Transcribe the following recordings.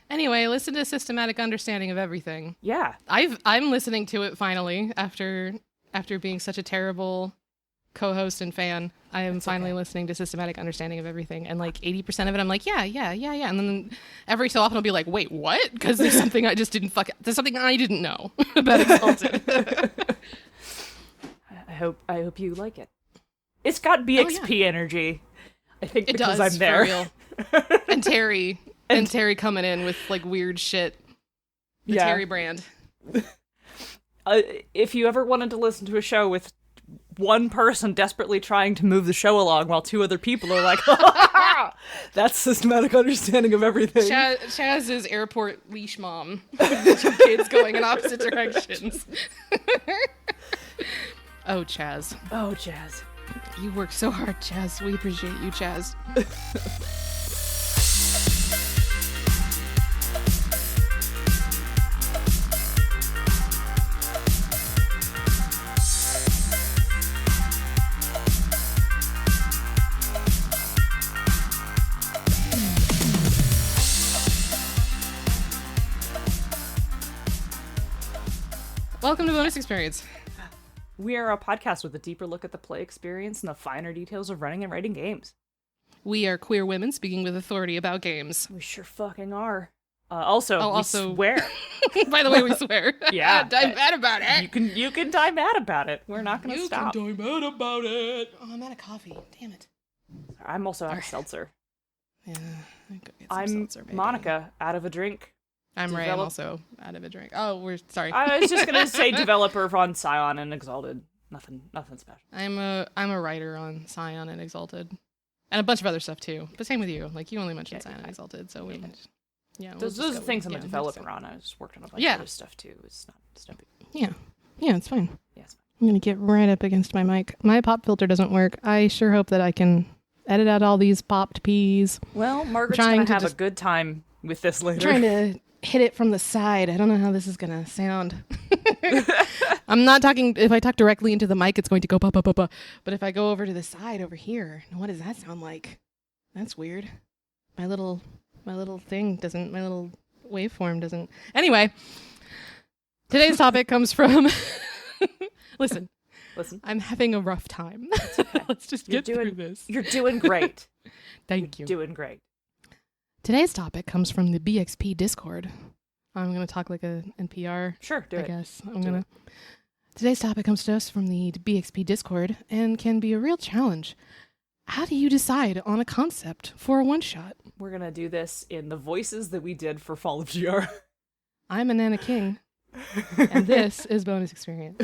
Anyway, listen to Systematic Understanding of Everything. Yeah. I'm listening to it finally after being such a terrible co-host and fan. I am finally listening to Systematic Understanding of Everything, and like 80% of it I'm like, yeah, and then every so often I'll be like, wait, what? Because there's something I just didn't there's something I didn't know about Exalted. I hope you like it. It's got BXP energy. I think it because does, I'm there. For real. And Terry coming in with like weird shit. The Terry brand. If you ever wanted to listen to a show with one person desperately trying to move the show along while two other people are like, that's Systematic Understanding of Everything. Chaz's airport leash mom. Two kids going in opposite directions. Oh, Chaz. Oh, Chaz. You work so hard, Chaz. We appreciate you, Chaz. Welcome to Bonus Experience. We are a podcast with a deeper look at the play experience and the finer details of running and writing games. We are queer women speaking with authority about games. We sure fucking are. Also, we swear. By the way, we swear. Yeah. I'm mad about it. You can die mad about it. We're not going to stop. You can die mad about it. Oh, I'm out of coffee. Damn it. I'm also out of seltzer. Yeah. I'm seltzer, Monica, out of a drink. I'm Ray. I'm also out of a drink. Oh, we're sorry. I was just gonna say developer on Scion and Exalted. Nothing special. I'm a writer on Scion and Exalted, and a bunch of other stuff too. But same with you. Like you only mentioned Scion and Exalted, so we. Yeah. Those are things I'm a developer on. I just worked on a bunch of other stuff too. It's not big. Yeah. Yeah, it's fine. Yeah, it's fine. I'm gonna get right up against my mic. My pop filter doesn't work. I sure hope that I can edit out all these popped peas. Well, Margaret's gonna have a good time with this later. Trying to hit it from the side. I don't know how this is gonna sound. I'm not talking. If I talk directly into the mic, it's going to go pa pa pa pa. But if I go over to the side over here, what does that sound like? That's weird. My little thing doesn't. My little waveform doesn't. Anyway, today's topic comes from. Listen. I'm having a rough time. Okay. Let's just get through this. You're doing great. Thank you. Doing great. Today's topic comes from the BXP Discord. I'm going to talk like a NPR. Sure, do it. I guess. Today's topic comes to us from the BXP Discord and can be a real challenge. How do you decide on a concept for a one-shot? We're going to do this in the voices that we did for Fall of GR. I'm Anana King, and this is Bonus Experience.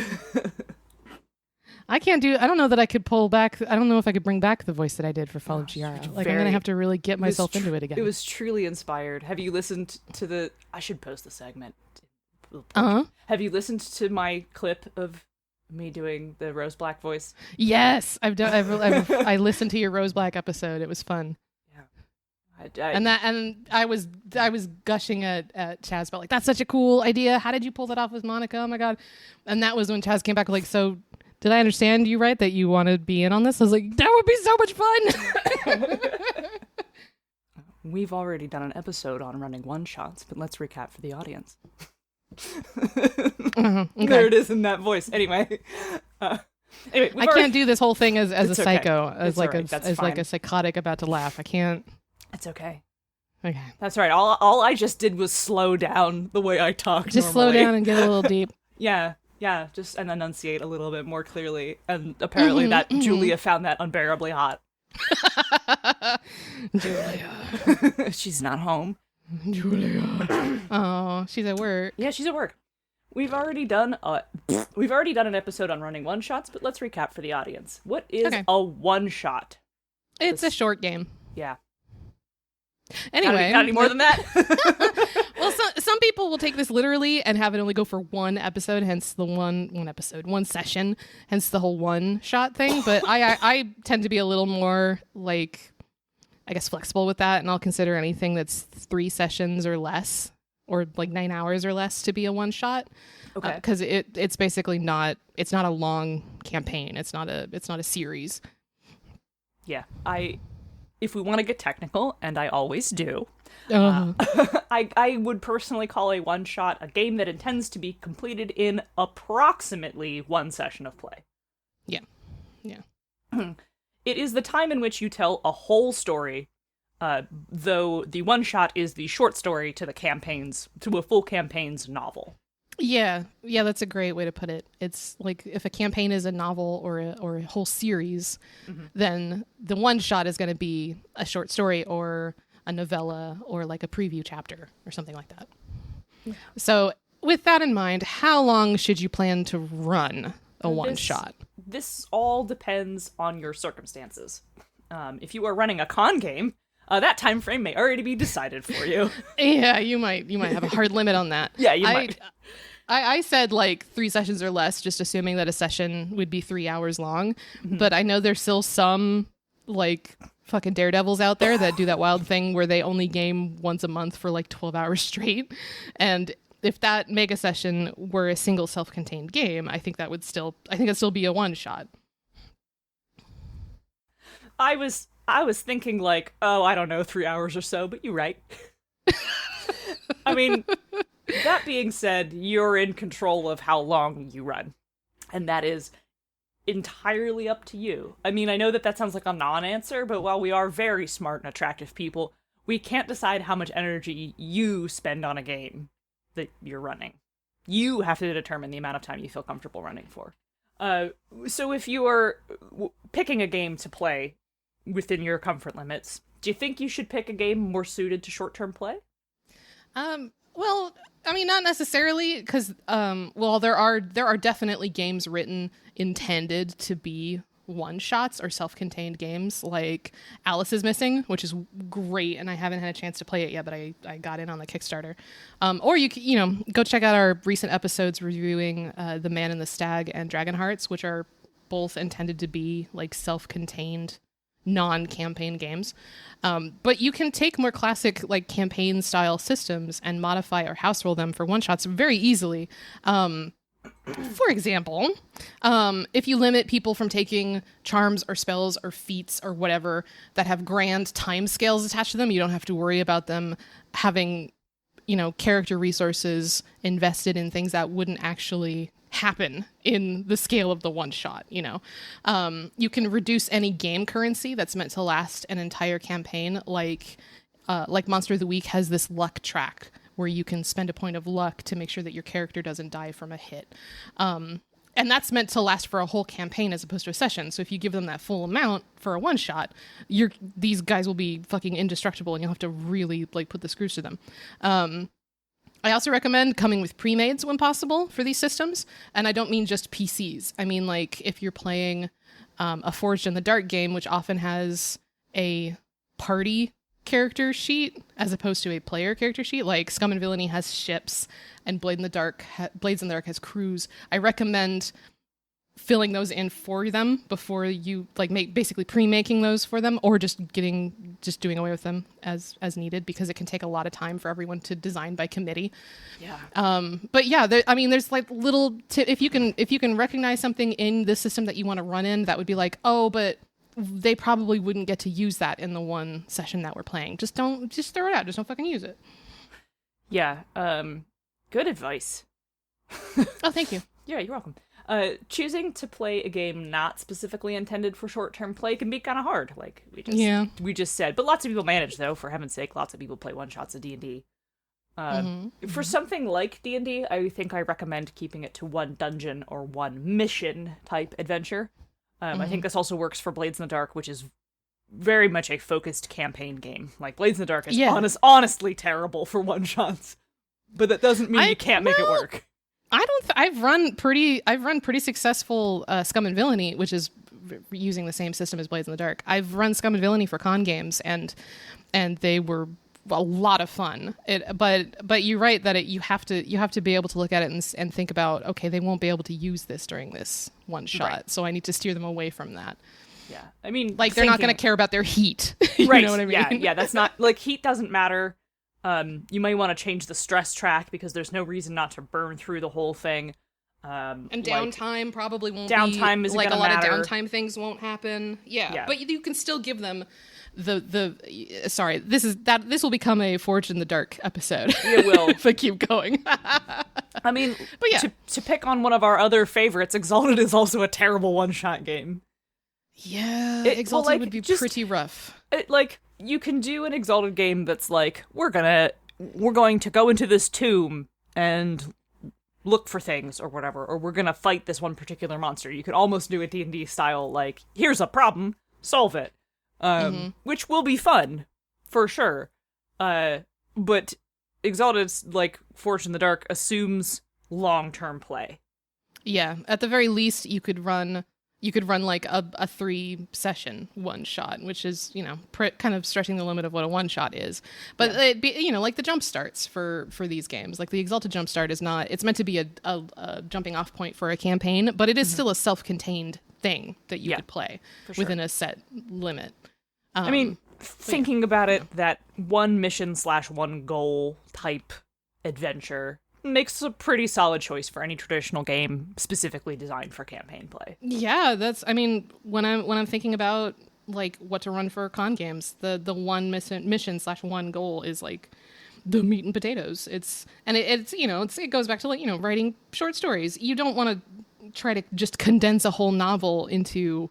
I don't know that I could pull back. I don't know if I could bring back the voice that I did for Fall of GR. Like, I'm going to have to really get myself into it again. It was truly inspired. Have you listened to I should post the segment. Uh-huh. Have you listened to my clip of me doing the Rose Black voice? Yes, I listened to your Rose Black episode. It was fun. Yeah. And I was gushing at Chaz about like, that's such a cool idea. How did you pull that off with Monica? Oh my God. And that was when Chaz came back like, so did I understand you right that you want to be in on this? I was like, that would be so much fun. We've already done an episode on running one-shots, but let's recap for the audience. Okay. There it is in that voice. Anyway, I can't do this whole thing as a psycho, as like a psychotic about to laugh. I can't. It's okay. Okay. That's right. All I just did was slow down the way I talk. Just normally. Slow down and get a little deep. Yeah, just and enunciate a little bit more clearly. And apparently Julia found that unbearably hot. Julia. She's not home. Julia. Oh, she's at work. Yeah, she's at work. We've already done an episode on running one-shots, but let's recap for the audience. What is a one-shot? It's a short game. Yeah. Anyway. Got any more than that? Well, some people will take this literally and have it only go for one episode, hence the one session, hence the whole one-shot thing. But I tend to be a little more, like, I guess, flexible with that, and I'll consider anything that's 3 sessions or less, or like 9 hours or less to be a one-shot. Okay. Because it's basically not a long campaign. It's not a series. Yeah, I if we want to get technical, and I always do, Uh, I would personally call a one-shot a game that intends to be completed in approximately one session of play. yeah. Yeah. It is the time in which you tell a whole story, though the one-shot is the short story to a full campaign's novel. Yeah, that's a great way to put it. It's like if a campaign is a novel or a whole series, then the one shot is going to be a short story or a novella or like a preview chapter or something like that. Yeah. So with that in mind, how long should you plan to run a one shot? This all depends on your circumstances. If you are running a con game, that time frame may already be decided for you. Yeah, you might have a hard limit on that. Yeah, you might. I said like 3 sessions or less, just assuming that a session would be 3 hours long. But I know there's still some like fucking daredevils out there that do that wild thing where they only game once a month for like 12 hours straight. And if that mega session were a single self-contained game, I think it'd still be a one shot. I was thinking like, oh, I don't know, 3 hours or so, but you're right. I mean, that being said, you're in control of how long you run. And that is entirely up to you. I mean, I know that sounds like a non-answer, but while we are very smart and attractive people, we can't decide how much energy you spend on a game that you're running. You have to determine the amount of time you feel comfortable running for. So if you are picking a game to play within your comfort limits, do you think you should pick a game more suited to short-term play? Well, I mean, not necessarily, because, there are definitely games written intended to be one-shots or self-contained games, like Alice is Missing, which is great, and I haven't had a chance to play it yet, but I got in on the Kickstarter. Or go check out our recent episodes reviewing The Man and the Stag and Dragon Hearts, which are both intended to be, like, self-contained non-campaign games. But you can take more classic like campaign style systems and modify or house roll them for one shots very easily. For example, if you limit people from taking charms or spells or feats or whatever that have grand time scales attached to them, you don't have to worry about them having, character resources invested in things that wouldn't actually happen in the scale of the one shot. You can reduce any game currency that's meant to last an entire campaign, like Monster of the Week has this luck track where you can spend a point of luck to make sure that your character doesn't die from a hit, and that's meant to last for a whole campaign as opposed to a session. So if you give them that full amount for a one shot, these guys will be fucking indestructible, and you'll have to really like put the screws to them. I also recommend coming with pre-mades when possible for these systems. And I don't mean just PCs. I mean, like, if you're playing a Forged in the Dark game, which often has a party character sheet as opposed to a player character sheet, like Scum and Villainy has ships and Blades in the Dark has crews. I recommend filling those in for them before you basically pre-making those for them, or just doing away with them as needed, because it can take a lot of time for everyone to design by committee. Yeah. But yeah, there's like little if you can recognize something in the system that you want to run in, that would be like, oh, but they probably wouldn't get to use that in the one session that we're playing. Just throw it out. Just don't fucking use it. Yeah. Good advice. Oh, thank you. Yeah, you're welcome. Choosing to play a game not specifically intended for short-term play can be kind of hard, like we just said. But lots of people manage, though. For heaven's sake, lots of people play one-shots of D&D. For something like D&D, I think I recommend keeping it to one dungeon or one mission type adventure. I think this also works for Blades in the Dark, which is very much a focused campaign game. Like, Blades in the Dark is honestly terrible for one-shots. But that doesn't mean you can't make it work. I've run pretty successful Scum and Villainy, which is using the same system as Blades in the Dark. I've run Scum and Villainy for con games, and they were a lot of fun. But you're right that you have to be able to look at it and think about, okay, they won't be able to use this during this one shot, right. So I need to steer them away from that. Yeah, I mean, like, they're not going to care about their heat. You right? Know what I mean? Yeah. That's not like, heat doesn't matter. You might want to change the stress track because there's no reason not to burn through the whole thing. And downtime probably won't downtime is like a lot matter. of downtime things won't happen. Yeah. But you can still give them sorry, this will become a Forged in the Dark episode. It will. If I keep going. I mean, But yeah. to pick on one of our other favorites, Exalted is also a terrible one-shot game. Yeah, Exalted Exalted would be pretty rough. You can do an Exalted game that's like, we're going to go into this tomb and look for things or whatever, or we're gonna fight this one particular monster. You could almost do a D&D style, like, here's a problem, solve it. Which will be fun, for sure. But Exalted's, like, Forged in the Dark assumes long-term play. Yeah, at the very least, you could run like a 3-session one-shot, which is, kind of stretching the limit of what a one-shot is. But it'd be, like the jump starts for these games. Like the Exalted jump start is not, it's meant to be a jumping off point for a campaign, but it is still a self-contained thing that you could play within a set limit. I mean, thinking about it, that one mission/one goal type adventure makes a pretty solid choice for any traditional game specifically designed for campaign play. Yeah, when I'm thinking about like what to run for con games, the one mission/one goal is like the meat and potatoes. It goes back to like, writing short stories. You don't want to try to just condense a whole novel into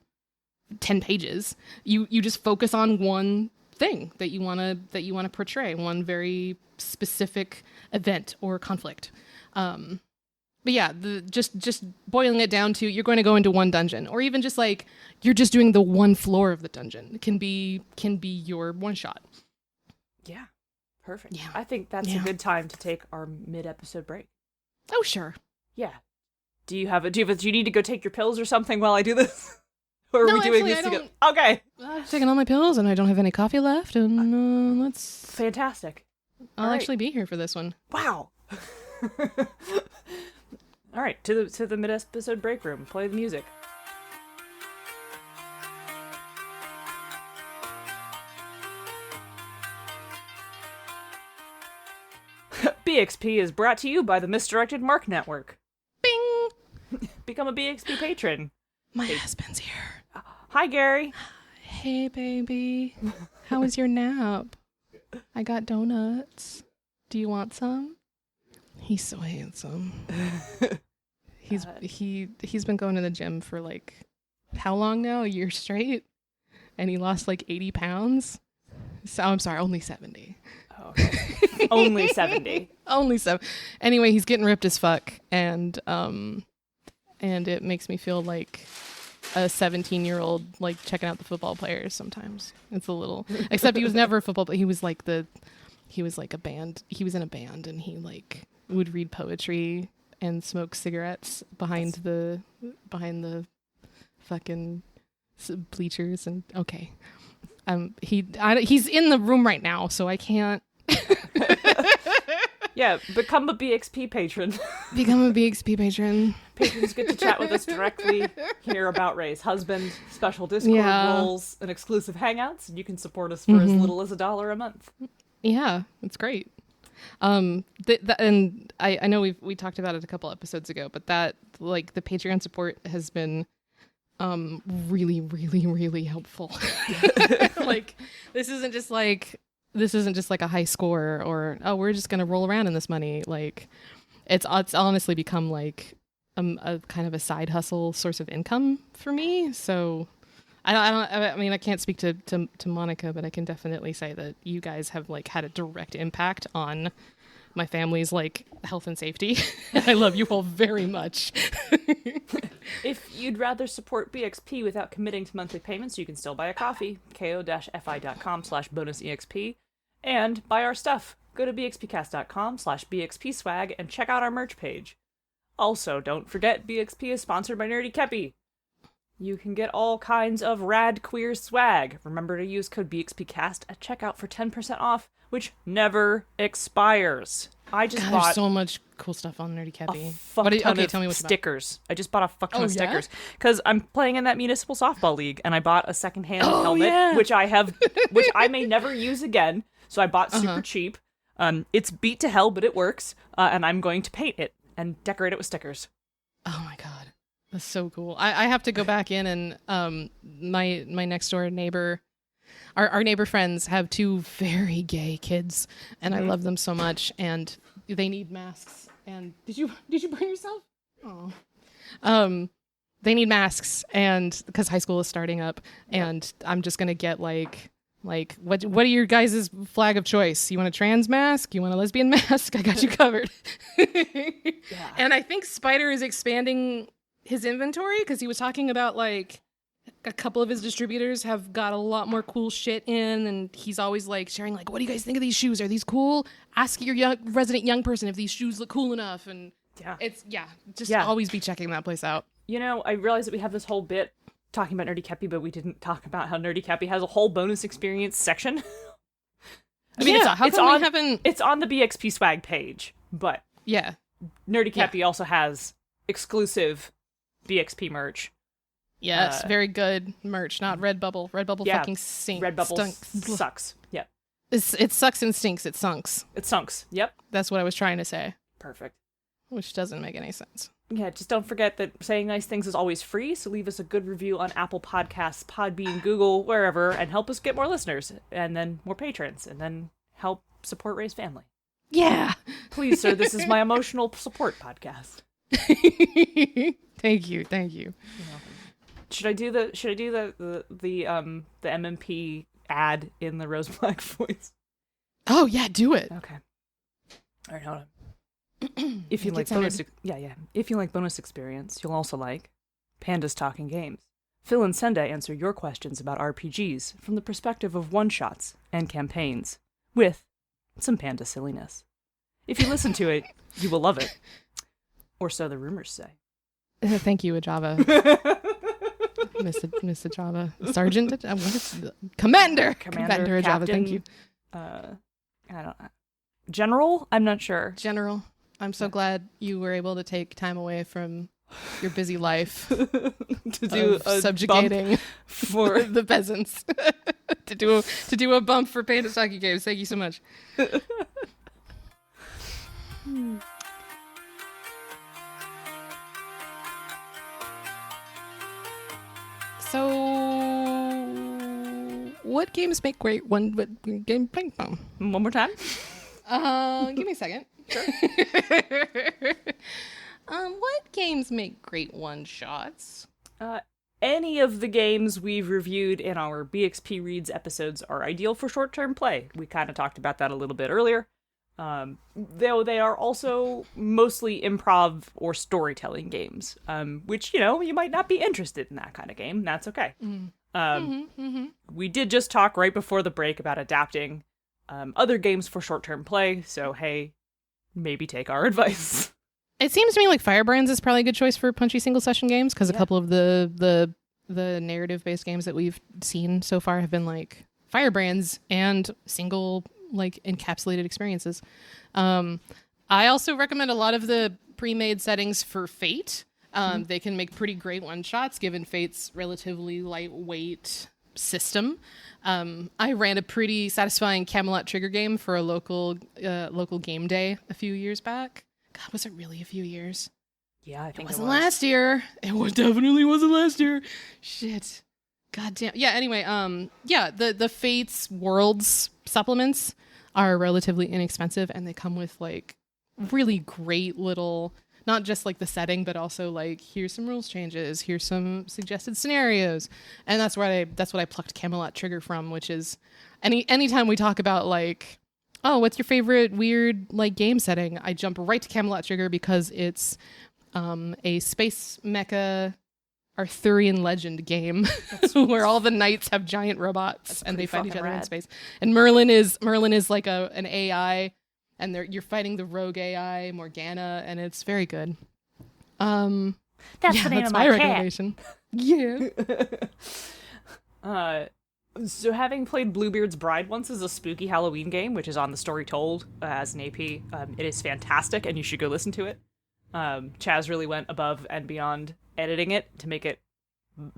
10 pages. You just focus on one thing that you want to portray, one very specific event or conflict. But yeah, just boiling it down to, you're going to go into one dungeon, or even just like you're just doing the one floor of the dungeon can be your one shot. Yeah, perfect. Yeah. I think that's a good time to take our mid-episode break. Oh, sure. Yeah. Do you need to go take your pills or something while I do this? Or are we doing this together? Okay. I've taken all my pills and I don't have any coffee left, and let's... Fantastic. I'll actually be here for this one. Wow. All right, to the mid-episode break room. Play the music. BXP is brought to you by the Misdirected Mark Network. Bing! Become a BXP patron. My husband's here. Hi, Gary. Hey, baby. How was your nap? I got donuts. Do you want some? He's so handsome. He's been going to the gym for like, how long now? A year straight? And he lost like 80 pounds. So I'm sorry, only 70. Oh, okay. Only 70. Only 7. Anyway, he's getting ripped as fuck, and it makes me feel like a 17-year-old like checking out the football players sometimes. It's a little, except he was never a football, but he was like a band. He was in a band, and he like would read poetry and smoke cigarettes behind the fucking bleachers. And okay, he's in the room right now, so I can't. Yeah, become a BXP patron. Become a BXP patron. Patrons get to chat with us directly, hear about Ray's husband, special Discord roles, and exclusive hangouts, and you can support us for as little as $1 a month. Yeah, it's great. And I know we talked about it a couple episodes ago, but that like the Patreon support has been really, really, really helpful. Like this isn't just like a high score or, oh, we're just gonna roll around in this money. Like it's honestly become like a kind of a side hustle source of income for me. So I mean, I can't speak to Monica, but I can definitely say that you guys have like had a direct impact on my family's like health and safety. I love you all very much. If you'd rather support BXP without committing to monthly payments, you can still buy a coffee, ko-fi.com/bonusexp, and buy our stuff. Go to bxpcast.com/bxpswag and check out our merch page. Also, don't forget BXP is sponsored by Nerdy Kepi. You can get all kinds of rad queer swag. Remember to use code BXPcast at checkout for 10% off, which never expires. I just bought there's so much cool stuff on Nerdy Kepi. Tell me what stickers. I just bought a fuck ton of stickers because I'm playing in that municipal softball league, and I bought a secondhand helmet, which I may never use again. So I bought super cheap. It's beat to hell, but it works, and I'm going to paint it and decorate it with stickers. Oh my god, that's so cool. I have to go back in and my next door neighbor Our neighbor friends have two very gay kids, and I love them so much. And they need masks. And did you burn yourself? Oh, they need masks, and because high school is starting up, and I'm just gonna get like what are your guys' flag of choice? You want a trans mask? You want a lesbian mask? I got you covered. And I think Spider is expanding his inventory because he was talking about like a couple of his distributors have got a lot more cool shit in, and he's always like sharing like, what do you guys think of these shoes? Are these cool? Ask your resident young person if these shoes look cool enough. And always be checking that place out. You know, I realize that we have this whole bit talking about Nerdy Kepi, but we didn't talk about how Nerdy Kepi has a whole bonus experience section. I mean, it's on the BXP swag page, but yeah, Nerdy Kepi also has exclusive BXP merch. Yes, very good merch. Not Redbubble. Redbubble fucking stinks. Redbubble sucks. Yep. It sucks and stinks. It sunks. It sunks. Yep. That's what I was trying to say. Perfect. Which doesn't make any sense. Yeah, just don't forget that saying nice things is always free, so leave us a good review on Apple Podcasts, Podbean, Google, wherever, and help us get more listeners, and then more patrons, and then help support Ray's family. Yeah! Please, sir, this is my emotional support podcast. Thank you. Should I do the MMP ad in the Rose Black voice? Oh, yeah, do it. Okay. All right, hold on. If you like bonus, If you like bonus experience, you'll also like Pandas Talking Games. Phil and Senda answer your questions about RPGs from the perspective of one-shots and campaigns, with some panda silliness. If you listen to it, you will love it, or so the rumors say. Thank you, Ajava. Miss Ajava, Sergeant, what is Commander Ajava. Captain, thank you. I don't. General, I'm not sure. General. I'm so glad you were able to take time away from your busy life to do a subjugating for the peasants. to do a bump for Pandas Talking Games. Thank you so much. So, what games make great game ping pong? One more time. Give me a second. Sure. What games make great one-shots? Any of the games we've reviewed in our BXP Reads episodes are ideal for short-term play. We kind of talked about that a little bit earlier. Though they are also mostly improv or storytelling games, which, you might not be interested in that kind of game. That's okay. We did just talk right before the break about adapting other games for short-term play, so hey, maybe take our advice. It seems to me like Firebrands is probably a good choice for punchy single-session games, because a couple of the narrative-based games that we've seen so far have been like Firebrands and single, like, encapsulated experiences. I also recommend a lot of the pre-made settings for Fate. They can make pretty great one-shots, given Fate's relatively lightweight system. I ran a pretty satisfying Camelot trigger game for a local game day a few years back. God, was it really a few years? Yeah, I think it wasn't last year. Definitely wasn't last year. Shit. God damn. Yeah, anyway, the Fates Worlds supplements are relatively inexpensive, and they come with like really great little, not just like the setting, but also like, here's some rules changes, here's some suggested scenarios. And that's what I plucked Camelot Trigger from, which is anytime we talk about like, oh, what's your favorite weird like game setting? I jump right to Camelot Trigger because it's a space mecha Arthurian legend game where all the knights have giant robots and they fight each other in space. And Merlin is like an AI, and you're fighting the rogue AI Morgana, and it's very good. That's the name of my recommendation. Yeah. So having played Bluebeard's Bride once as a spooky Halloween game, which is on the Story Told as an AP, it is fantastic, and you should go listen to it. Chaz really went above and beyond editing it to make it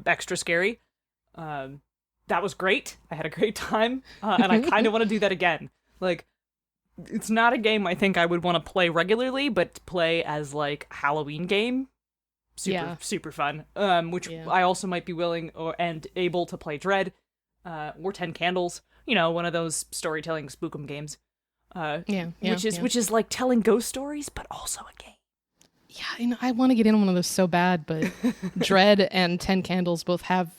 extra scary. That was great. I had a great time, and I kind of want to do that again. Like, it's not a game I think I would want to play regularly, but play as like a Halloween game, super fun. Which I also might be willing and able to play Dread. or 10 Candles, one of those storytelling spookum games. Which is like telling ghost stories, but also a game. Yeah, I want to get in one of those so bad, but Dread and 10 Candles both have,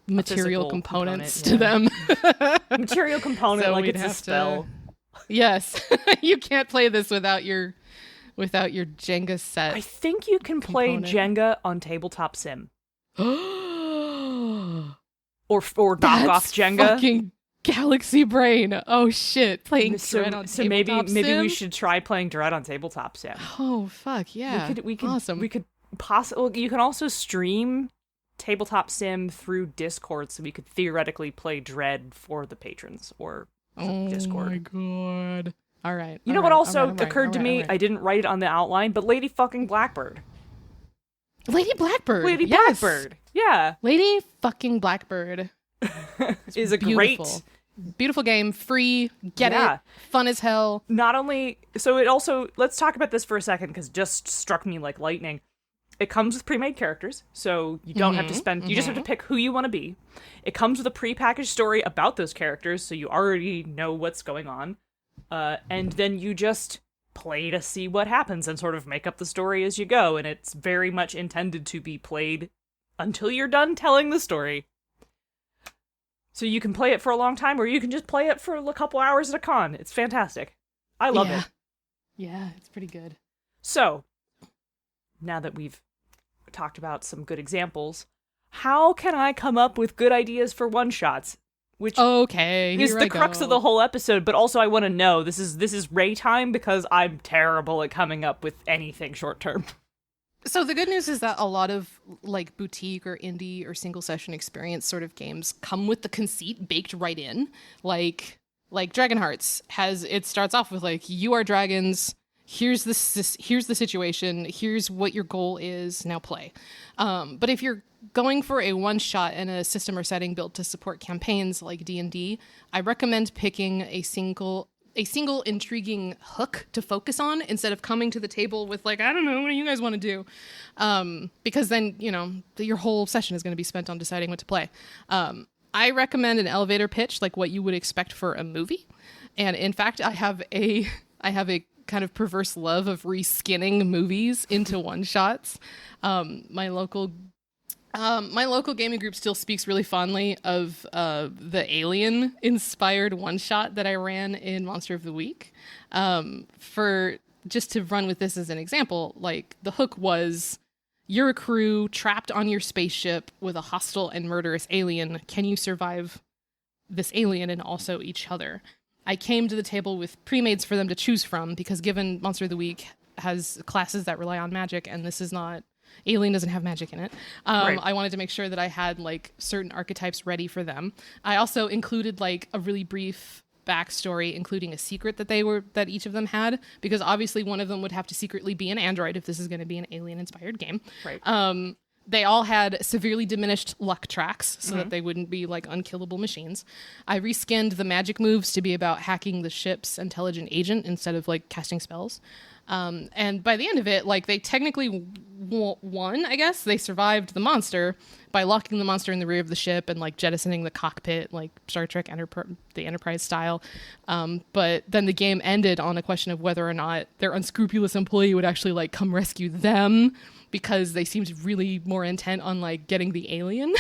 material components to them. Material component, so like it's a spell. Yes. You can't play this without your Jenga set. I think you can play Jenga on Tabletop Sim. or knock off Jenga. Fucking Galaxy Brain. Oh shit. Playing Dread on Tabletop Sim? Maybe we should try playing Dread on Tabletop Sim. Oh fuck yeah. We could awesome. We could possibly. You can also stream Tabletop Sim through Discord, so we could theoretically play Dread for the patrons or Discord. Oh my god. All right. You know what also occurred to me? I didn't write it on the outline, but Lady fucking Blackbird. Lady Blackbird. Lady Blackbird. Yeah. Lady fucking Blackbird. is a beautiful game, free, get it, fun as hell. Not only, so it also, let's talk about this for a second, because just struck me like lightning. It comes with pre-made characters, so you don't have to spend, you just have to pick who you want to be. It comes with a pre-packaged story about those characters, so you already know what's going on. And then you just play to see what happens and sort of make up the story as you go, and it's very much intended to be played until you're done telling the story. So you can play it for a long time, or you can just play it for a couple hours at a con. It's fantastic. I love it. Yeah, it's pretty good. So, now that we've talked about some good examples, how can I come up with good ideas for one-shots? Which is the crux of the whole episode, but also I want to know, this is Ray time, because I'm terrible at coming up with anything short-term. So the good news is that a lot of like boutique or indie or single session experience sort of games come with the conceit baked right in. Like Dragon Hearts it starts off with like, you are dragons, here's the situation, here's what your goal is, now play. But if you're going for a one shot in a system or setting built to support campaigns like D&D, I recommend picking a single intriguing hook to focus on instead of coming to the table with like, I don't know, what do you guys want to do? Because then, your whole session is going to be spent on deciding what to play. I recommend an elevator pitch, like what you would expect for a movie. And in fact, I have a kind of perverse love of reskinning movies into one shots. My local gaming group still speaks really fondly of the Alien inspired one shot that I ran in Monster of the Week. For just to run with this as an example, like the hook was, you're a crew trapped on your spaceship with a hostile and murderous alien. Can you survive this alien and also each other? I came to the table with pre-mades for them to choose from, because given Monster of the Week has classes that rely on magic, and this is not, Alien doesn't have magic in it. Right. I wanted to make sure that I had like certain archetypes ready for them. I also included like a really brief backstory, including a secret that each of them had, because obviously one of them would have to secretly be an android if this is going to be an alien inspired game. Right. They all had severely diminished luck tracks so that they wouldn't be like unkillable machines. I reskinned the magic moves to be about hacking the ship's intelligent agent instead of like casting spells. And by the end of it, like they technically won, I guess. They survived the monster by locking the monster in the rear of the ship and like jettisoning the cockpit, like Star Trek the Enterprise style. But then the game ended on a question of whether or not their unscrupulous employee would actually like come rescue them, because they seemed really more intent on like getting the alien.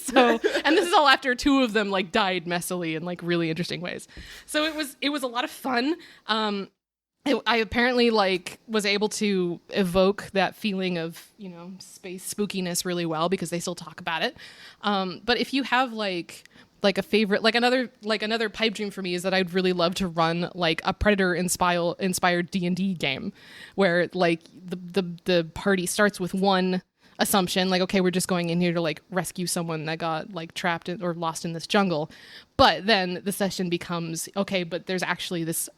So, and this is all after two of them like died messily in like really interesting ways. So it was a lot of fun. I apparently like was able to evoke that feeling of, space spookiness really well, because they still talk about it. But if you have like a favorite, like another pipe dream for me is that I'd really love to run like a Predator inspired D&D game where like the party starts with one assumption, like, okay, we're just going in here to like rescue someone that got like trapped or lost in this jungle. But then the session becomes, okay, but there's actually this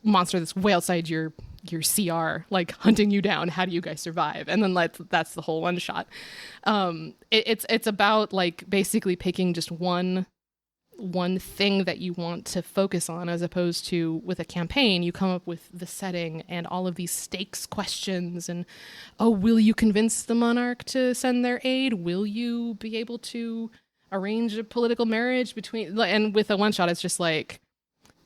monster that's way outside your CR, like hunting you down. How do you guys survive? And then that's the whole one shot. It's about like basically picking just one thing that you want to focus on, as opposed to with a campaign, you come up with the setting and all of these stakes questions and, will you convince the monarch to send their aid? Will you be able to arrange a political marriage between, and with a one shot, it's just like,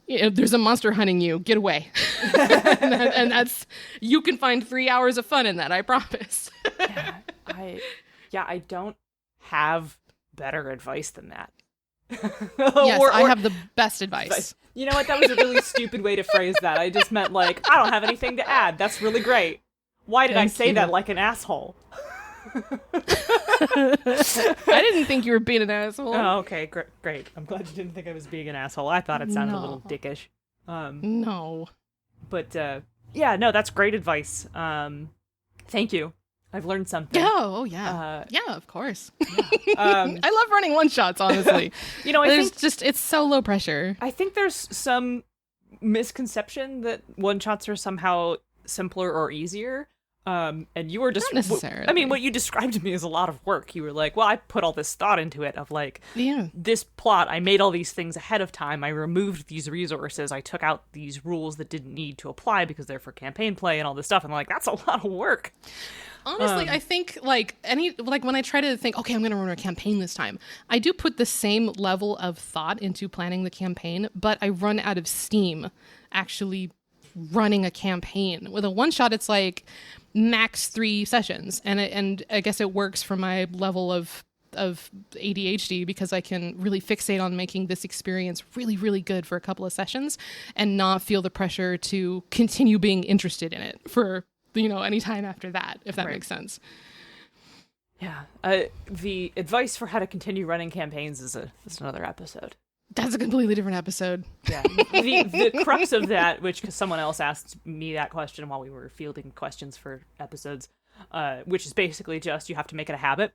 there's a monster hunting you, get away. and that's, you can find 3 hours of fun in that, I promise. I don't have better advice than that. Yes, I have the best advice. You know what? That was a really stupid way to phrase that. I just meant like, I don't have anything to add. That's really great. Why did I say that like an asshole? I didn't think you were being an asshole. Oh, okay, great. I'm glad you didn't think I was being an asshole. I thought it sounded a little dickish. No. But, no, that's great advice. Thank you. I've learned something. Oh yeah. Yeah, of course. Yeah. I love running one-shots, honestly. I think it's so low pressure. I think there's some misconception that one-shots are somehow simpler or easier. And you were just... Not necessarily. what you described to me is a lot of work. You were like, well, I put all this thought into it of like, yeah, this plot, I made all these things ahead of time. I removed these resources. I took out these rules that didn't need to apply because they're for campaign play and all this stuff. And I'm like, that's a lot of work. Honestly, I think when I try to think, okay, I'm going to run a campaign this time, I do put the same level of thought into planning the campaign, but I run out of steam actually running a campaign. With a one shot, it's like max 3 sessions, and I guess it works for my level of ADHD because I can really fixate on making this experience really, really good for a couple of sessions and not feel the pressure to continue being interested in it for any time after that, if that makes sense. Yeah. The advice for how to continue running campaigns is another episode. That's a completely different episode. Yeah. The crux of that, which someone else asked me that question while we were fielding questions for episodes, which is basically just you have to make it a habit.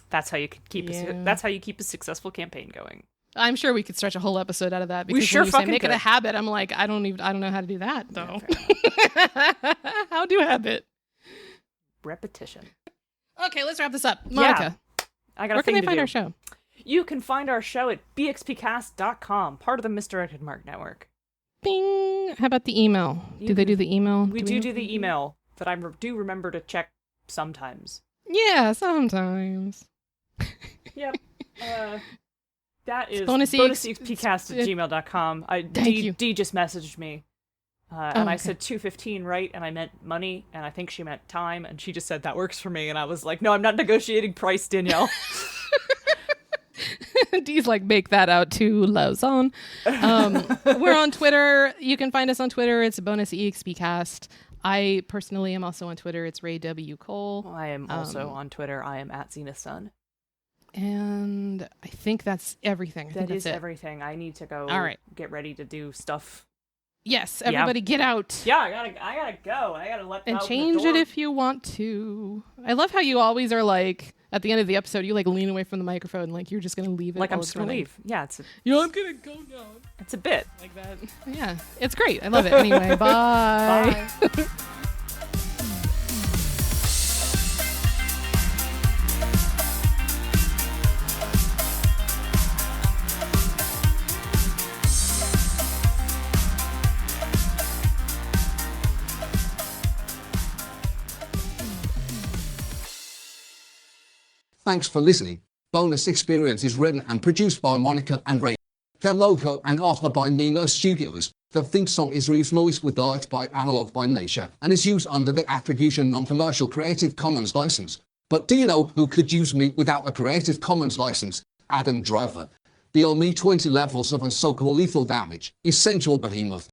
That's how you keep that's how you keep a successful campaign going. I'm sure we could stretch a whole episode out of that because when you say make it a habit, I'm like, I don't know how to do that though. Yeah, how do habit? Repetition. Okay, let's wrap this up. Monica, where can they find our show? You can find our show at bxpcast.com, part of the Misdirected Mark Network. Bing! How about the email? Do they do the email? We do the email that I do remember to check sometimes. Yeah, sometimes. Yep. That is bonusexpcast@gmail.com. Dee just messaged me. And I said 2:15 right, and I meant money, and I think she meant time, and she just said that works for me, and I was like, no, I'm not negotiating price, Danielle. Dee's like, make that out to Lawson. We're on Twitter. You can find us on Twitter. It's bonusexpcast. I personally am also on Twitter. It's Ray W. Cole. I am also on Twitter. I am at @ZenithSun. And I think that's everything. That is everything. I need to go get ready to do stuff. Yes, everybody get out. Yeah, I gotta go. I gotta let and change it if you want to. I love how you always are like, at the end of the episode, you like lean away from the microphone like you're just gonna leave it. Like I'm just gonna leave. Yeah, it's I'm gonna go now. It's a bit. Like that. Yeah, it's great. I love it. Anyway, bye. Bye. Thanks for listening. Bonus Experience is written and produced by Monica and Ray. Their logo and art are by Nino Studios. The theme song is revoiced with art by Analog by Nature and is used under the Attribution Non-Commercial Creative Commons license. But do you know who could use me without a Creative Commons license? Adam Driver. Deal me 20 levels of so-called lethal damage. Essential behemoth.